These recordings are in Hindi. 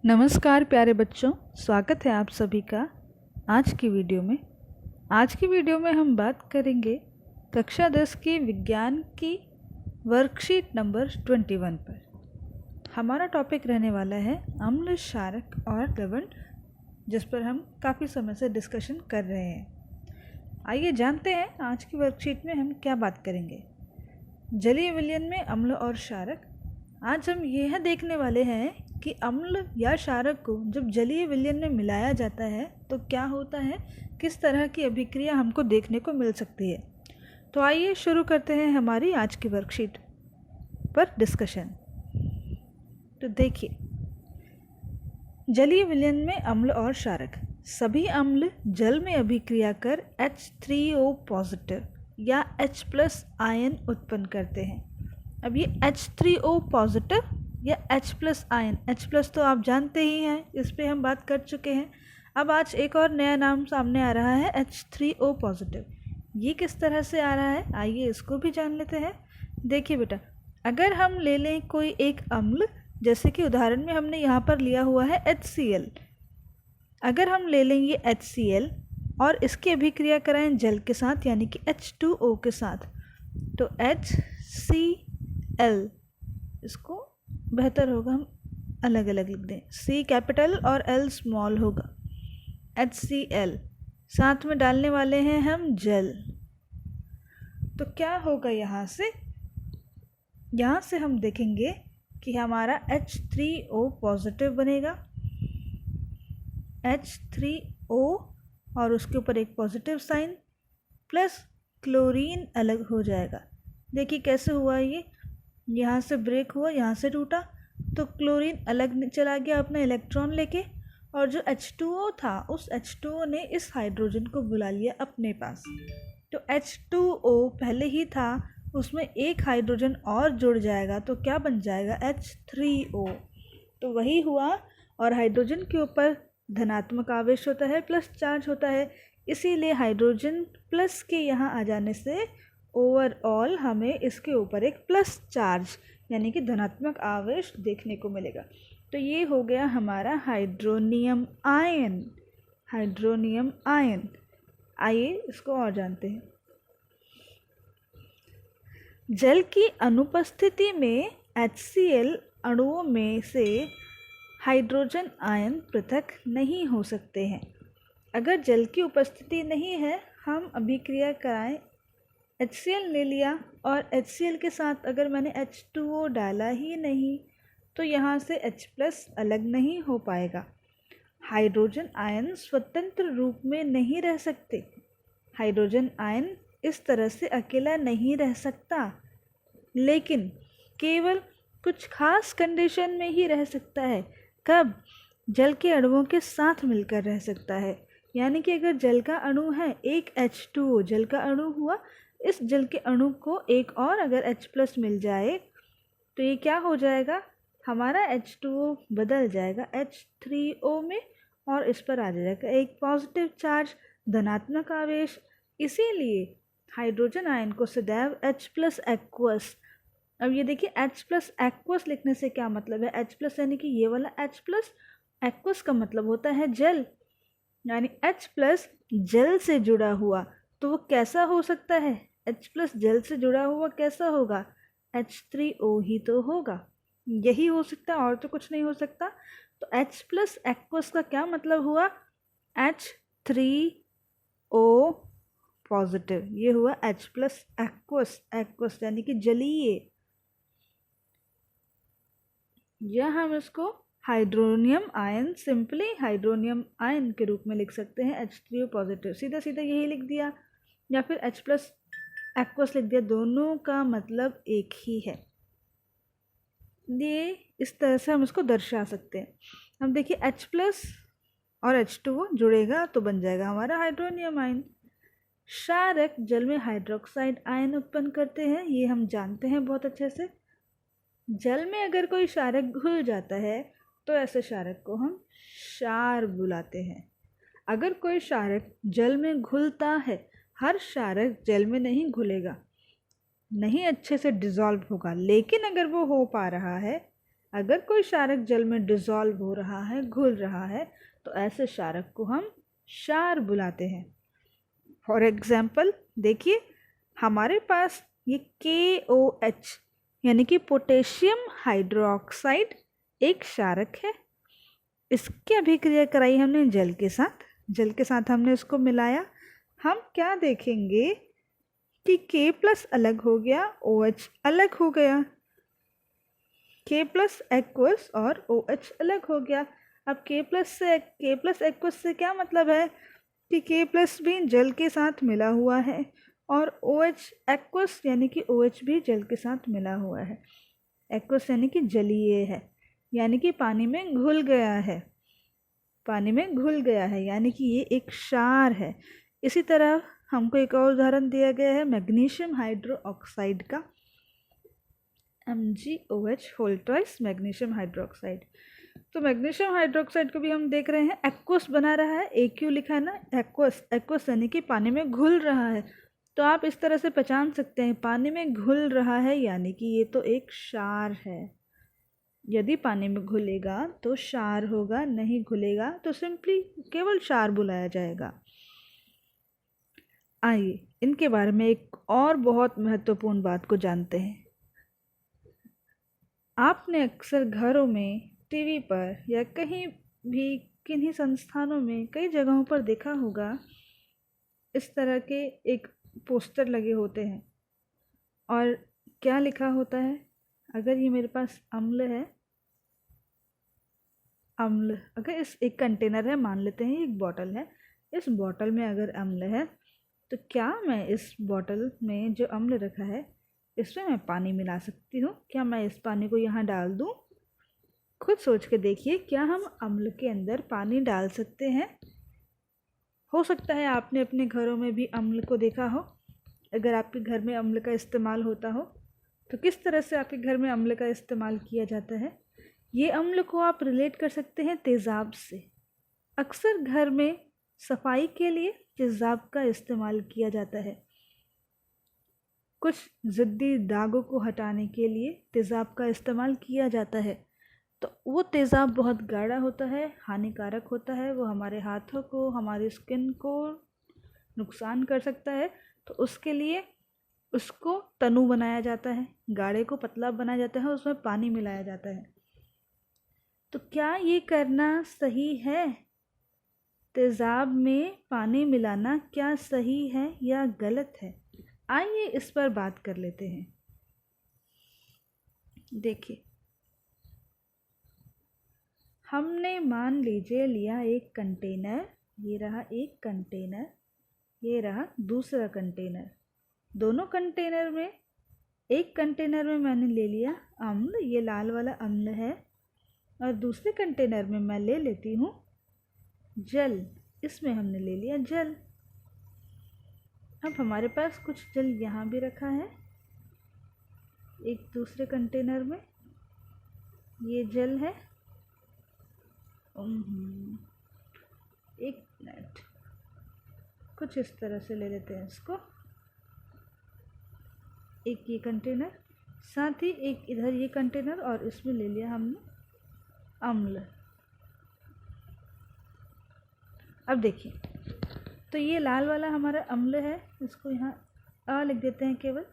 नमस्कार प्यारे बच्चों, स्वागत है आप सभी का आज की वीडियो में। आज की वीडियो में हम बात करेंगे कक्षा 10 की विज्ञान की वर्कशीट नंबर 21 पर। हमारा टॉपिक रहने वाला है अम्ल, क्षारक और लवण, जिस पर हम काफ़ी समय से डिस्कशन कर रहे हैं। आइए जानते हैं आज की वर्कशीट में हम क्या बात करेंगे। जलीय विलयन में अम्ल और क्षारक। आज हम यह देखने वाले हैं कि अम्ल या क्षारक को जब जलीय विलयन में मिलाया जाता है तो क्या होता है, किस तरह की अभिक्रिया हमको देखने को मिल सकती है। तो आइए शुरू करते हैं हमारी आज की वर्कशीट पर डिस्कशन। तो देखिए, जलीय विलयन में अम्ल और क्षारक। सभी अम्ल जल में अभिक्रिया कर H3O पॉजिटिव या H+ आयन उत्पन्न करते हैं। अब ये H3O पॉजिटिव या H+ आयन, H+ तो आप जानते ही हैं, इस पे हम बात कर चुके हैं। अब आज एक और नया नाम सामने आ रहा है, H3O पॉजिटिव। ये किस तरह से आ रहा है, आइए इसको भी जान लेते हैं। देखिए बेटा, अगर हम ले लें कोई एक अम्ल, जैसे कि उदाहरण में हमने यहाँ पर लिया हुआ है HCl। अगर हम ले लें ये HCl और इसकी अभिक्रिया कराएं जल के साथ यानी कि H2O के साथ, तो HCl, इसको बेहतर होगा हम अलग अलग लिख दें, C कैपिटल और L स्मॉल होगा। HCl साथ में डालने वाले हैं हम जल, तो क्या होगा यहाँ से हम देखेंगे कि हमारा H3O पॉजिटिव बनेगा, H3O और उसके ऊपर एक पॉजिटिव साइन प्लस क्लोरीन अलग हो जाएगा। देखिए कैसे हुआ, ये यहाँ से ब्रेक हुआ, यहाँ से टूटा, तो क्लोरीन अलग चला गया अपना इलेक्ट्रॉन लेके, और जो H2O था उस H2O ने इस हाइड्रोजन को बुला लिया अपने पास। तो H2O पहले ही था, उसमें एक हाइड्रोजन और जुड़ जाएगा तो क्या बन जाएगा, H3O। तो वही हुआ, और हाइड्रोजन के ऊपर धनात्मक आवेश होता है, प्लस चार्ज होता है, इसीलिए हाइड्रोजन प्लस के यहाँ आ जाने से ओवरऑल हमें इसके ऊपर एक प्लस चार्ज यानी कि धनात्मक आवेश देखने को मिलेगा। तो ये हो गया हमारा हाइड्रोनियम आयन। हाइड्रोनियम आयन, आइए इसको और जानते हैं। जल की अनुपस्थिति में HCl अणुओं में से हाइड्रोजन आयन पृथक नहीं हो सकते हैं। अगर जल की उपस्थिति नहीं है, हम अभिक्रिया कराएं, HCl ले लिया और HCl के साथ अगर मैंने H2O डाला ही नहीं तो यहाँ से H+ अलग नहीं हो पाएगा। हाइड्रोजन आयन स्वतंत्र रूप में नहीं रह सकते। हाइड्रोजन आयन इस तरह से अकेला नहीं रह सकता, लेकिन केवल कुछ खास कंडीशन में ही रह सकता है। कब? जल के अणुओं के साथ मिलकर रह सकता है। यानी कि अगर जल का अणु है, एक H2O जल का अणु हुआ, इस जल के अणु को एक और अगर H+ मिल जाए तो ये क्या हो जाएगा, हमारा H2O बदल जाएगा H3O में, और इस पर आ जाएगा एक पॉजिटिव चार्ज, धनात्मक आवेश। इसीलिए हाइड्रोजन आयन को सदैव H+ एक्वस। अब ये देखिए, H+ एक्वस लिखने से क्या मतलब है, H+ यानी कि ये वाला H+, एक्वस का मतलब होता है जल, यानी H+ जल से जुड़ा हुआ। तो वो कैसा हो सकता है, H+ जल से जुड़ा हुआ कैसा होगा, H3O ही तो होगा, यही हो सकता है, और तो कुछ नहीं हो सकता। तो H+ एक्वस का क्या मतलब हुआ, H3O पॉजिटिव, ये हुआ H+ एक्वस। एक्वस यानी कि जलीय, या हम इसको hydronium ion, simply hydronium ion के रूप में लिख सकते हैं, H3O पॉजिटिव, सीधा सीधा यही लिख दिया, या फिर H+ एक्वस लिख दिया, दोनों का मतलब एक ही है। ये इस तरह से हम इसको दर्शा सकते हैं। हम देखिए, H+ और H2O जुड़ेगा तो बन जाएगा हमारा हाइड्रोनियम आयन। क्षारक जल में हाइड्रोक्साइड आयन उत्पन्न करते हैं, ये हम जानते हैं बहुत अच्छे से। जल में अगर कोई क्षारक घुल जाता है तो ऐसे क्षारक को हम क्षार बुलाते हैं। अगर कोई क्षारक जल में घुलता है, हर क्षारक जल में नहीं घुलेगा, नहीं अच्छे से डिज़ोल्व होगा, लेकिन अगर वो हो पा रहा है अगर कोई क्षारक जल में डिसॉल्व हो रहा है, घुल रहा है, तो ऐसे क्षारक को हम क्षार बुलाते हैं। फॉर एग्जाम्पल देखिए, हमारे पास ये KOH यानी कि पोटेशियम हाइड्रोक्साइड एक क्षारक है। इसकी अभिक्रिया कराई हमने जल के साथ हमने इसको मिलाया। हम क्या देखेंगे कि K+ अलग हो गया, OH अलग हो गया, K+ एक्वस और OH अलग हो गया। अब K+ एक्वस से क्या मतलब है कि K+ भी जल के साथ मिला हुआ है और OH एक्वस यानी कि OH भी जल के साथ मिला हुआ है। एक्वस यानी कि जलीय है, यानी कि पानी में घुल गया है, यानी कि ये एक क्षार है। इसी तरह हमको एक और उदाहरण दिया गया है मैग्नीशियम हाइड्रोक्साइड का, MgOH whole twice magnesium hydroxide. तो मैग्नीशियम हाइड्रोक्साइड को भी हम देख रहे हैं, एक्वस बना रहा है, AQ लिखा है ना, एक्वस यानी कि पानी में घुल रहा है। तो आप इस तरह से पहचान सकते हैं, पानी में घुल रहा है यानी कि ये तो एक क्षार है। यदि पानी में घुलेगा तो क्षार होगा, नहीं घुलेगा तो सिंपली केवल क्षार बुलाया जाएगा। आइए इनके बारे में एक और बहुत महत्वपूर्ण बात को जानते हैं। आपने अक्सर घरों में, टीवी पर या कहीं भी किन्हीं संस्थानों में कई जगहों पर देखा होगा, इस तरह के एक पोस्टर लगे होते हैं और क्या लिखा होता है, अगर ये मेरे पास अम्ल है, अगर इस एक कंटेनर है, मान लेते हैं एक बॉटल है, इस बॉटल में अगर अम्ल है तो क्या मैं इस बॉटल में जो अम्ल रखा है इसमें मैं पानी मिला सकती हूँ? क्या मैं इस पानी को यहाँ डाल दूँ? खुद सोच के देखिए, क्या हम अम्ल के अंदर पानी डाल सकते हैं? हो सकता है आपने अपने घरों में भी अम्ल को देखा हो। अगर आपके घर में अम्ल का इस्तेमाल होता हो तो किस तरह से आपके घर में अम्ल का इस्तेमाल किया जाता है? ये अम्ल को आप रिलेट कर सकते हैं तेज़ाब से। अक्सर घर में सफाई के लिए तेज़ाब का इस्तेमाल किया जाता है। कुछ ज़िद्दी दागों को हटाने के लिए तेज़ाब का इस्तेमाल किया जाता है। तो वो तेज़ाब बहुत गाढ़ा होता है, हानिकारक होता है, वो हमारे हाथों को, हमारी स्किन को नुकसान कर सकता है। तो उसके लिए उसको तनु बनाया जाता है, गाढ़े को पतला बनाया जाता है, उसमें पानी मिलाया जाता है। तो क्या ये करना सही है? तेज़ाब में पानी मिलाना क्या सही है या गलत है? आइए इस पर बात कर लेते हैं। देखिए, हमने मान लीजिए लिया एक कंटेनर, ये रहा एक कंटेनर, ये रहा दूसरा कंटेनर। दोनों कंटेनर में, एक कंटेनर में मैंने ले लिया अम्ल, ये लाल वाला अम्ल है, और दूसरे कंटेनर में मैं ले लेती हूँ जल, इसमें हमने ले लिया जल। अब हमारे पास कुछ जल यहाँ भी रखा है एक दूसरे कंटेनर में, ये जल है। एक मिनट, कुछ इस तरह से ले लेते हैं इसको, एक ये कंटेनर, साथ ही एक इधर ये कंटेनर, और इसमें ले लिया हमने अम्ल। अब देखिए, तो ये लाल वाला हमारा अम्ल है, इसको यहाँ आ लिख देते हैं केवल।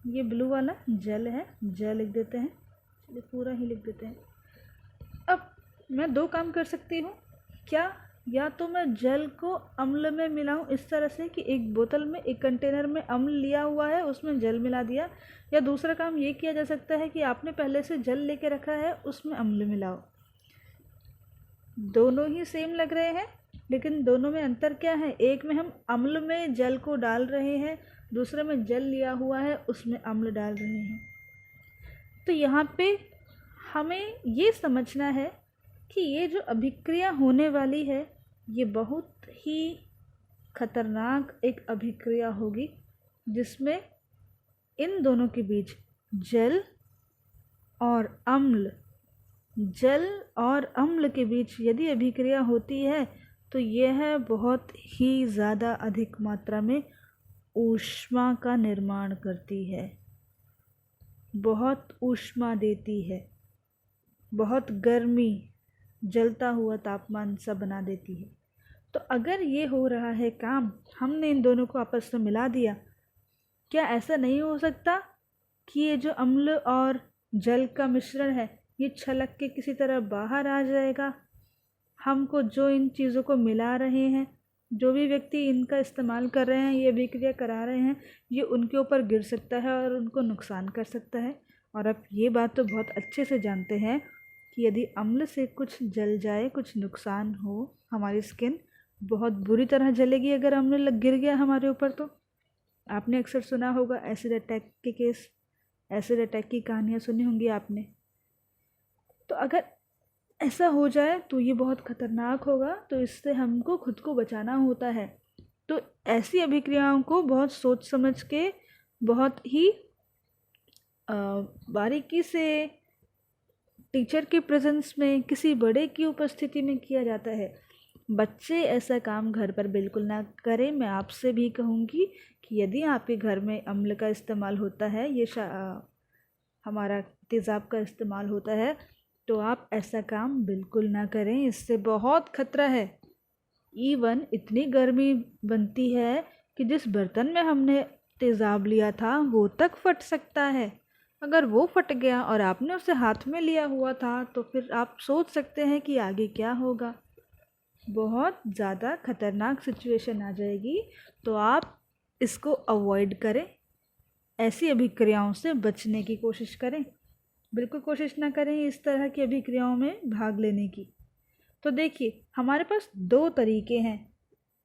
ये ब्लू वाला जल है, जल लिख देते हैं, चलिए पूरा ही लिख देते हैं। अब मैं दो काम कर सकती हूँ क्या, या तो मैं जल को अम्ल में मिलाऊं इस तरह से कि एक बोतल में, एक कंटेनर में अम्ल लिया हुआ है, उसमें जल मिला दिया, या दूसरा काम ये किया जा सकता है कि आपने पहले से जल लेके रखा है, उसमें अम्ल मिलाओ। दोनों ही सेम लग रहे हैं, लेकिन दोनों में अंतर क्या है? एक में हम अम्ल में जल को डाल रहे हैं, दूसरे में जल लिया हुआ है उसमें अम्ल डाल रहे हैं। तो यहाँ पे हमें ये समझना है कि ये जो अभिक्रिया होने वाली है ये बहुत ही खतरनाक एक अभिक्रिया होगी, जिसमें इन दोनों के बीच जल और अम्ल, जल और अम्ल के बीच यदि अभिक्रिया होती है तो यह बहुत ही ज़्यादा अधिक मात्रा में ऊष्मा का निर्माण करती है, बहुत ऊष्मा देती है। बहुत गर्मी, जलता हुआ तापमान सा बना देती है। तो अगर ये हो रहा है काम, हमने इन दोनों को आपस में मिला दिया, क्या ऐसा नहीं हो सकता कि ये जो अम्ल और जल का मिश्रण है ये छलक के किसी तरह बाहर आ जाएगा? हमको जो इन चीज़ों को मिला रहे हैं, जो भी व्यक्ति इनका इस्तेमाल कर रहे हैं, ये अभिक्रिया करा रहे हैं, ये उनके ऊपर गिर सकता है और उनको नुकसान कर सकता है। और आप ये बात तो बहुत अच्छे से जानते हैं कि यदि अम्ल से कुछ जल जाए, कुछ नुकसान हो, हमारी स्किन बहुत बुरी तरह जलेगी अगर अम्ल लग गिर गया हमारे ऊपर। तो आपने अक्सर सुना होगा एसिड अटैक के केस, एसिड अटैक की कहानियाँ सुनी होंगी आपने। तो अगर ऐसा हो जाए तो ये बहुत ख़तरनाक होगा, तो इससे हमको खुद को बचाना होता है। तो ऐसी अभिक्रियाओं को बहुत सोच समझ के, बहुत ही बारीकी से, टीचर के प्रेजेंस में, किसी बड़े की उपस्थिति में किया जाता है। बच्चे ऐसा काम घर पर बिल्कुल ना करें। मैं आपसे भी कहूँगी कि यदि आपके घर में अम्ल का इस्तेमाल होता है, ये हमारा तेज़ाब का इस्तेमाल होता है, तो आप ऐसा काम बिल्कुल ना करें। इससे बहुत खतरा है। इवन इतनी गर्मी बनती है कि जिस बर्तन में हमने तेज़ाब लिया था वो तक फट सकता है। अगर वो फट गया और आपने उसे हाथ में लिया हुआ था तो फिर आप सोच सकते हैं कि आगे क्या होगा। बहुत ज़्यादा खतरनाक सिचुएशन आ जाएगी। तो आप इसको अवॉइड करें, ऐसी अभिक्रियाओं से बचने की कोशिश करें। बिल्कुल कोशिश ना करें इस तरह की अभिक्रियाओं में भाग लेने की। तो देखिए, हमारे पास दो तरीके हैं,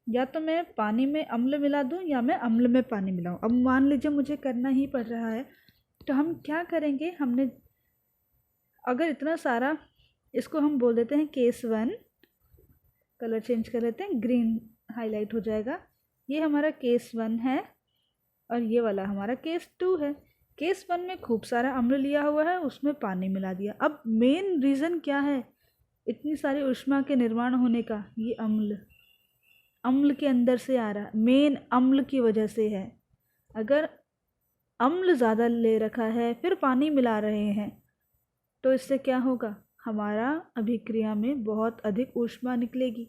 या तो मैं पानी में अम्ल मिला दूं या मैं अम्ल में पानी मिलाऊं। अब मान लीजिए मुझे करना ही पड़ रहा है, तो हम क्या करेंगे, हमने अगर इतना सारा, इसको हम बोल देते हैं केस 1, कलर चेंज कर लेते हैं, ग्रीन हाईलाइट हो जाएगा। ये हमारा केस 1 है और ये वाला हमारा केस 2 है। केस 1 में खूब सारा अम्ल लिया हुआ है, उसमें पानी मिला दिया। अब मेन रीज़न क्या है इतनी सारी ऊष्मा के निर्माण होने का? ये अम्ल के अंदर से आ रहा, मेन अम्ल की वजह से है। अगर अम्ल ज़्यादा ले रखा है फिर पानी मिला रहे हैं तो इससे क्या होगा, हमारा अभिक्रिया में बहुत अधिक ऊष्मा निकलेगी,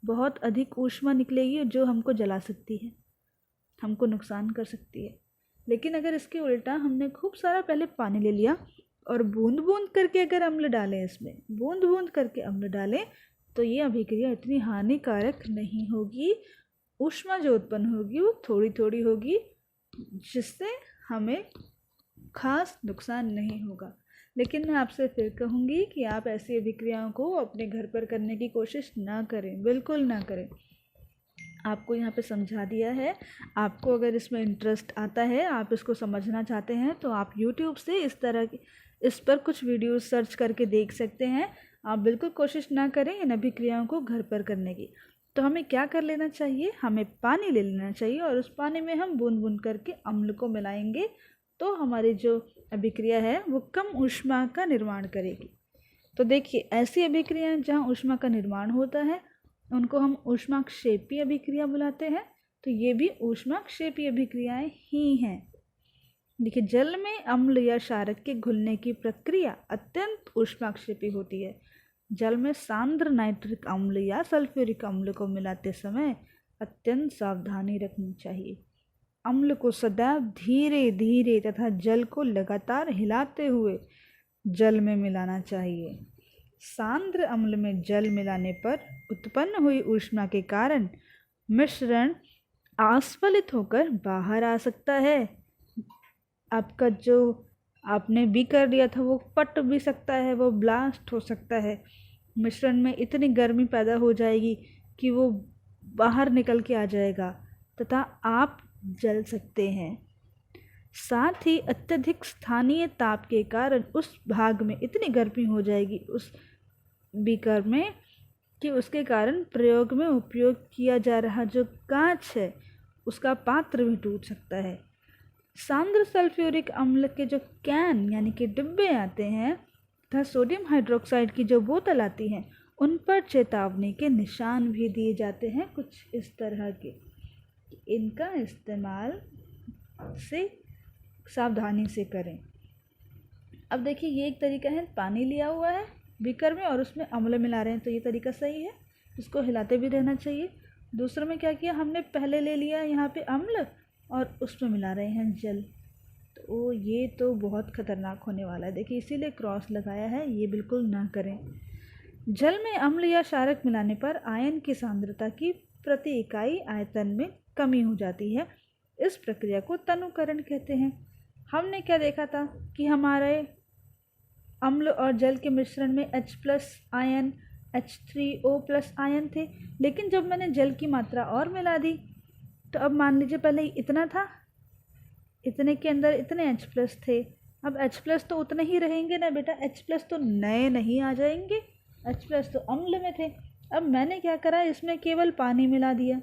बहुत अधिक ऊष्मा निकलेगी जो हमको जला सकती है, हमको नुकसान कर सकती है। लेकिन अगर इसके उल्टा हमने खूब सारा पहले पानी ले लिया और बूंद बूंद करके अगर अम्ल डालें, इसमें बूंद बूंद करके अम्ल डालें, तो ये अभिक्रिया इतनी हानिकारक नहीं होगी। ऊष्मा जो उत्पन्न होगी वो थोड़ी थोड़ी होगी, जिससे हमें खास नुकसान नहीं होगा। लेकिन मैं आपसे फिर कहूँगी कि आप ऐसी अभिक्रियाओं को अपने घर पर करने की कोशिश ना करें, बिल्कुल ना करें। आपको यहाँ पे समझा दिया है। आपको अगर इसमें इंटरेस्ट आता है, आप इसको समझना चाहते हैं, तो आप YouTube से इस पर कुछ वीडियोस सर्च करके देख सकते हैं। आप बिल्कुल कोशिश ना करें इन अभिक्रियाओं को घर पर करने की। तो हमें क्या कर लेना चाहिए, हमें पानी ले लेना चाहिए और उस पानी में हम बूंद बूंद करके अम्ल को मिलाएंगे, तो हमारी जो अभिक्रिया है वो कम ऊष्मा का निर्माण करेगी। तो देखिए, ऐसी अभिक्रियाएं जहाँ ऊष्मा का निर्माण होता है उनको हम ऊष्माक्षेपी अभिक्रिया बुलाते हैं। तो ये भी ऊष्माक्षेपी अभिक्रियाएं ही हैं। देखिए, जल में अम्ल या क्षारक के घुलने की प्रक्रिया अत्यंत ऊष्माक्षेपी होती है। जल में सांद्र नाइट्रिक अम्ल या सल्फ्यूरिक अम्ल को मिलाते समय अत्यंत सावधानी रखनी चाहिए। अम्ल को सदैव धीरे धीरे तथा जल को लगातार हिलाते हुए जल में मिलाना चाहिए। सांद्र अम्ल में जल मिलाने पर उत्पन्न हुई ऊष्मा के कारण मिश्रण आस्फलित होकर बाहर आ सकता है। आपका जो आपने बीकर लिया था वो फट भी सकता है, वो ब्लास्ट हो सकता है। मिश्रण में इतनी गर्मी पैदा हो जाएगी कि वो बाहर निकल के आ जाएगा तथा आप जल सकते हैं। साथ ही अत्यधिक स्थानीय ताप के कारण उस भाग में इतनी गर्मी हो जाएगी उस बीकर में कि उसके कारण प्रयोग में उपयोग किया जा रहा जो कांच है उसका पात्र भी टूट सकता है। सांद्र सल्फ्यूरिक अम्ल के जो कैन यानी कि डिब्बे आते हैं तथा सोडियम हाइड्रोक्साइड की जो बोतल आती हैं उन पर चेतावनी के निशान भी दिए जाते हैं कुछ इस तरह के। इनका इस्तेमाल से सावधानी से करें। अब देखिए ये एक तरीका है, पानी लिया हुआ है बीकर में और उसमें अम्ल मिला रहे हैं, तो ये तरीका सही है, इसको हिलाते भी रहना चाहिए। दूसरे में क्या किया हमने, पहले ले लिया यहाँ पे अम्ल और उसमें मिला रहे हैं जल, तो ये तो बहुत खतरनाक होने वाला है। देखिए इसीलिए क्रॉस लगाया है, ये बिल्कुल ना करें। जल में अम्ल या क्षारक मिलाने पर आयन की सांद्रता की प्रति इकाई आयतन में कमी हो जाती है। इस प्रक्रिया को तनुकरण कहते हैं। हमने क्या देखा था कि हमारे अम्ल और जल के मिश्रण में H+ आयन, H3O+ आयन थे, लेकिन जब मैंने जल की मात्रा और मिला दी तो अब मान लीजिए पहले इतना था, इतने के अंदर इतने H+ थे, अब H+ तो उतने ही रहेंगे ना बेटा, H+ तो नए नहीं आ जाएंगे, H+ तो अम्ल में थे। अब मैंने क्या करा, इसमें केवल पानी मिला दिया,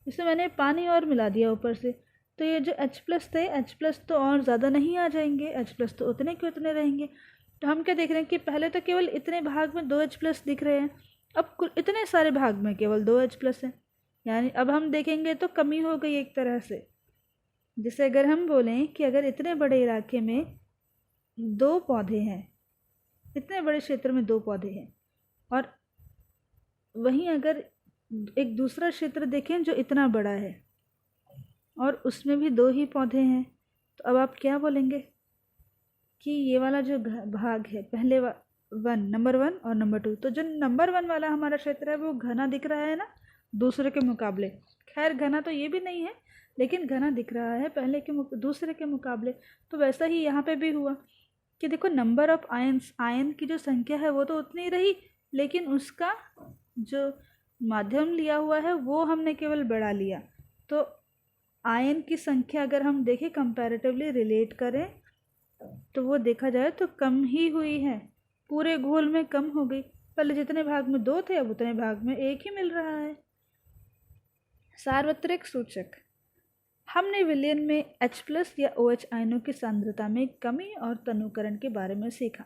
इसमें मैंने पानी और मिला दिया ऊपर से, तो ये जो H+ थे, H+ तो और ज़्यादा नहीं आ जाएंगे, H+ तो उतने के उतने रहेंगे। तो हम क्या देख रहे हैं कि पहले तो केवल इतने भाग में 2 H+ दिख रहे हैं, अब कुल इतने सारे भाग में केवल 2 H+ हैं, यानी अब हम देखेंगे तो कमी हो गई एक तरह से। जैसे अगर हम बोलें कि अगर इतने बड़े इलाके में 2 पौधे हैं, इतने बड़े क्षेत्र में 2 पौधे हैं, और वहीं अगर एक दूसरा क्षेत्र देखें जो इतना बड़ा है और उसमें भी 2 ही पौधे हैं, तो अब आप क्या बोलेंगे कि ये वाला जो भाग है, पहले नंबर 1 और नंबर 2, तो जो नंबर 1 वाला हमारा क्षेत्र है वो घना दिख रहा है ना दूसरे के मुकाबले। खैर घना तो ये भी नहीं है, लेकिन घना दिख रहा है पहले के दूसरे के मुकाबले। तो वैसा ही यहाँ पे भी हुआ कि देखो नंबर ऑफ आयन्स, आयन की जो संख्या है वो तो उतनी रही, लेकिन उसका जो माध्यम लिया हुआ है वो हमने केवल बढ़ा लिया। तो आयन की संख्या अगर हम देखें कंपैरेटिवली रिलेट करें तो वो देखा जाए तो कम ही हुई है, पूरे घोल में कम हो गई। पहले जितने भाग में 2 थे अब उतने भाग में 1 ही मिल रहा है। सार्वत्रिक सूचक, हमने विलयन में H+ या OH आयनों की सांद्रता में कमी और तनुकरण के बारे में सीखा।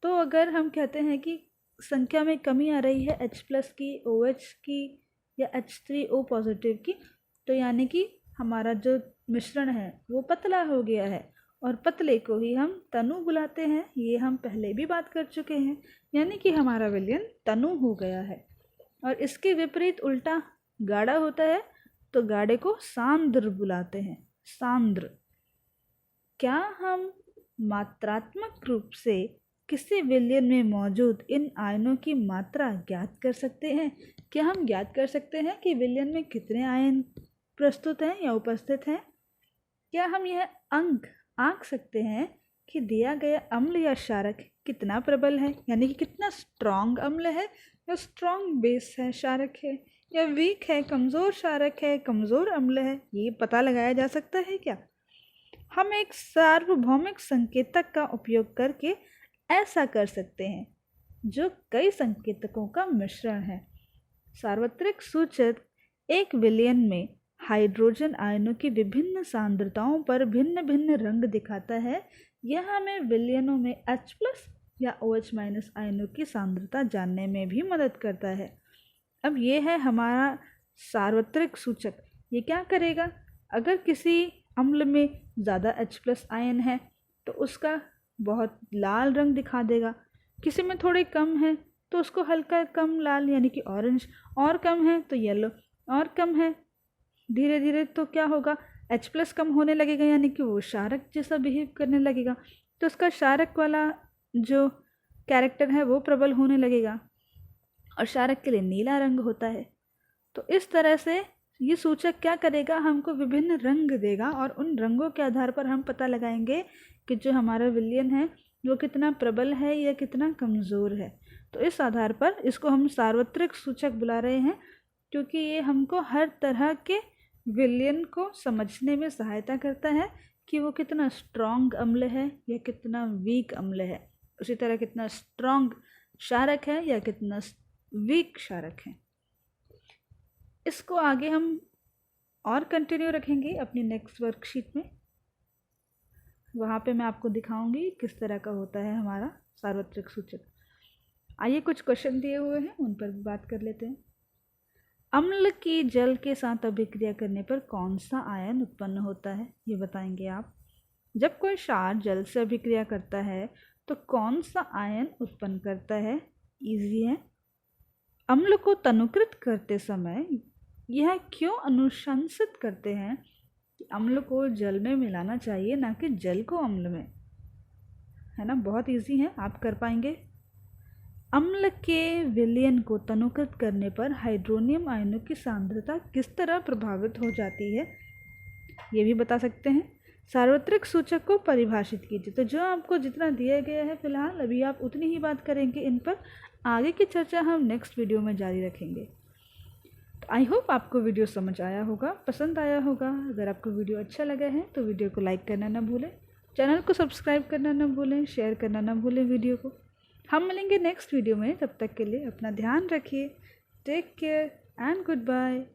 तो अगर हम कहते हैं कि संख्या में कमी आ रही है H+ की, OH की या H3O+ की, तो यानी कि हमारा जो मिश्रण है वो पतला हो गया है, और पतले को ही हम तनु बुलाते हैं, ये हम पहले भी बात कर चुके हैं, यानी कि हमारा विलयन तनु हो गया है। और इसके विपरीत उल्टा गाढ़ा होता है, तो गाढ़े को सांद्र बुलाते हैं, सांद्र। क्या हम मात्रात्मक रूप से किसी विलयन में मौजूद इन आयनों की मात्रा ज्ञात कर सकते हैं? क्या हम ज्ञात कर सकते हैं कि विलयन में कितने आयन प्रस्तुत हैं या उपस्थित हैं? क्या हम यह अंक आंक सकते हैं कि दिया गया अम्ल या क्षारक कितना प्रबल है, यानी कि कितना स्ट्रॉन्ग अम्ल है या स्ट्रॉन्ग बेस है, क्षारक है, या वीक है, कमज़ोर क्षारक है, कमज़ोर अम्ल है, ये पता लगाया जा सकता है क्या? हम एक सार्वभौमिक संकेतक का उपयोग करके ऐसा कर सकते हैं जो कई संकेतकों का मिश्रण है। सार्वत्रिक सूचक एक विलयन में हाइड्रोजन आयनों की विभिन्न सांद्रताओं पर भिन्न भिन्न रंग दिखाता है। यह हमें विलयनों में H+ या OH- आयनों की सांद्रता जानने में भी मदद करता है। अब ये है हमारा सार्वत्रिक सूचक। ये क्या करेगा, अगर किसी अम्ल में ज़्यादा H+ आयन है तो उसका बहुत लाल रंग दिखा देगा, किसी में थोड़े कम है तो उसको हल्का कम लाल यानी कि ऑरेंज, और कम है तो येलो, और कम है धीरे धीरे तो क्या होगा, H+ कम होने लगेगा, यानी कि वो क्षारक जैसा बिहेव करने लगेगा, तो उसका क्षारक वाला जो कैरेक्टर है वो प्रबल होने लगेगा, और क्षारक के लिए नीला रंग होता है। तो इस तरह से ये सूचक क्या करेगा, हमको विभिन्न रंग देगा, और उन रंगों के आधार पर हम पता लगाएंगे कि जो हमारा विलयन है वो कितना प्रबल है या कितना कमज़ोर है। तो इस आधार पर इसको हम सार्वत्रिक सूचक बुला रहे हैं, क्योंकि ये हमको हर तरह के विलयन को समझने में सहायता करता है कि वो कितना स्ट्रॉन्ग अम्ल है या कितना वीक अम्ल है, उसी तरह कितना स्ट्रॉन्ग क्षारक है या कितना वीक क्षारक है। इसको आगे हम और कंटिन्यू रखेंगे अपनी नेक्स्ट वर्कशीट में, वहाँ पे मैं आपको दिखाऊंगी किस तरह का होता है हमारा सार्वत्रिक सूचक। आइए कुछ क्वेश्चन दिए हुए हैं उन पर भी बात कर लेते हैं। अम्ल की जल के साथ अभिक्रिया करने पर कौन सा आयन उत्पन्न होता है, ये बताएंगे आप। जब कोई क्षार जल से अभिक्रिया करता है तो कौन सा आयन उत्पन्न करता है? इजी है। अम्ल को तनुकृत करते समय यह क्यों अनुशंसित करते हैं कि अम्ल को जल में मिलाना चाहिए, ना कि जल को अम्ल में? है ना, बहुत इजी है, आप कर पाएंगे। अम्ल के विलयन को तनुकृत करने पर हाइड्रोनियम आयनों की सांद्रता किस तरह प्रभावित हो जाती है, ये भी बता सकते हैं। सार्वत्रिक सूचक को परिभाषित कीजिए। तो जो आपको जितना दिया गया है फिलहाल अभी आप उतनी ही बात करेंगे इन पर, आगे की चर्चा हम नेक्स्ट वीडियो में जारी रखेंगे। तो आई होप आपको वीडियो समझ आया होगा, पसंद आया होगा। अगर आपको वीडियो अच्छा लगा है तो वीडियो को लाइक करना ना भूलें, चैनल को सब्सक्राइब करना ना भूलें, शेयर करना ना भूलें वीडियो को। हम मिलेंगे नेक्स्ट वीडियो में, तब तक के लिए अपना ध्यान रखिए। Take care and good bye.